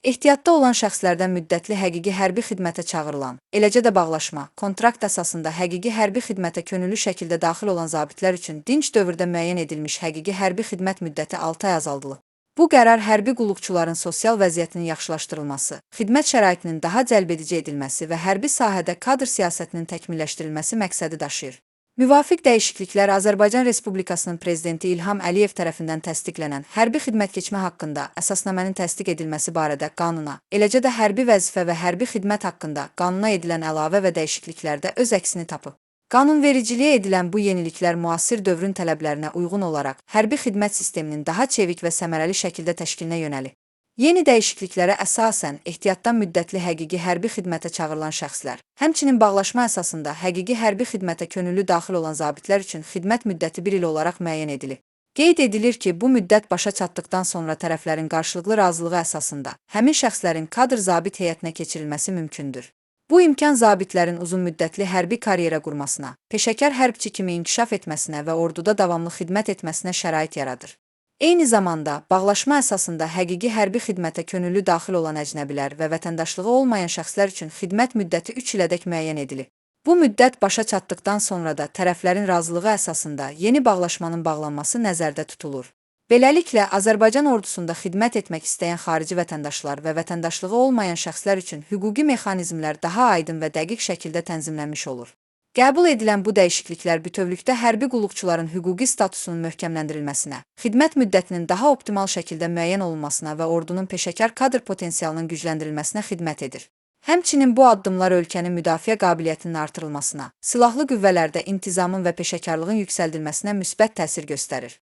Ehtiyatda olan şəxslərdən müddətli həqiqi hərbi xidmətə çağırılan, eləcə də bağlaşma, kontrakt əsasında həqiqi hərbi xidmətə könüllü şəkildə daxil olan zabitlər üçün dinc dövrdə müəyyən edilmiş həqiqi hərbi xidmət müddəti 6 ay azaldılıb. Bu qərar hərbi qulluqçuların sosial vəziyyətinin yaxşılaşdırılması, xidmət şəraitinin daha cəlbedici edilməsi və hərbi sahədə kadr siyasətinin təkmilləşdirilməsi məqsədi daşıyır. Müvafiq dəyişikliklər Azərbaycan Respublikasının Prezidenti İlham Əliyev tərəfindən təsdiqlənən hərbi xidmət keçmə haqqında əsasnamənin təsdiq edilməsi barədə qanuna, eləcə də hərbi vəzifə və hərbi xidmət haqqında qanuna edilən əlavə və dəyişikliklərdə öz əksini tapıb. Qanunvericiliyə edilən bu yeniliklər müasir dövrün tələblərinə uyğun olaraq hərbi xidmət sisteminin daha çevik və səmərəli şəkildə təşkilinə yönəlir. Yeni dəyişikliklərə əsasən ehtiyatdan müddətli həqiqi hərbi xidmətə çağırılan şəxslər, həmçinin bağlaşma əsasında həqiqi hərbi xidmətə könüllü daxil olan zabitlər üçün xidmət müddəti 1 il olaraq müəyyən edilir. Qeyd edilir ki, bu müddət başa çatdıqdan sonra tərəflərin qarşılıqlı razılığı əsasında həmin şəxslərin kadr zabit heyətinə keçirilməsi mümkündür. Bu imkan zabitlərin uzunmüddətli hərbi karyera qurmasına, peşəkar hərbçi kimi inkişaf etməsinə və orduda davamlı xidmət etməsinə şərait yaradır. Eyni zamanda, bağlaşma əsasında həqiqi hərbi xidmətə könüllü daxil olan əcnəbilər və vətəndaşlığı olmayan şəxslər üçün xidmət müddəti 3 ilədək müəyyən edilir. Bu müddət başa çatdıqdan sonra da tərəflərin razılığı əsasında yeni bağlaşmanın bağlanması nəzərdə tutulur. Beləliklə, Azərbaycan ordusunda xidmət etmək istəyən xarici vətəndaşlar və vətəndaşlığı olmayan şəxslər üçün hüquqi mexanizmlər daha aydın və dəqiq şəkildə tənzimlənmiş olur. Qəbul edilən bu dəyişikliklər bütövlükdə hərbi qulluqçuların hüquqi statusunun möhkəmləndirilməsinə, xidmət müddətinin daha optimal şəkildə müəyyən olunmasına və ordunun peşəkar kadr potensialının gücləndirilməsinə xidmət edir. Həmçinin bu addımlar ölkənin müdafiə qabiliyyətinin artırılmasına, silahlı qüvvələrdə intizamın və peşəkarlığın yüksəldilməsinə müsbət təsir göstərir.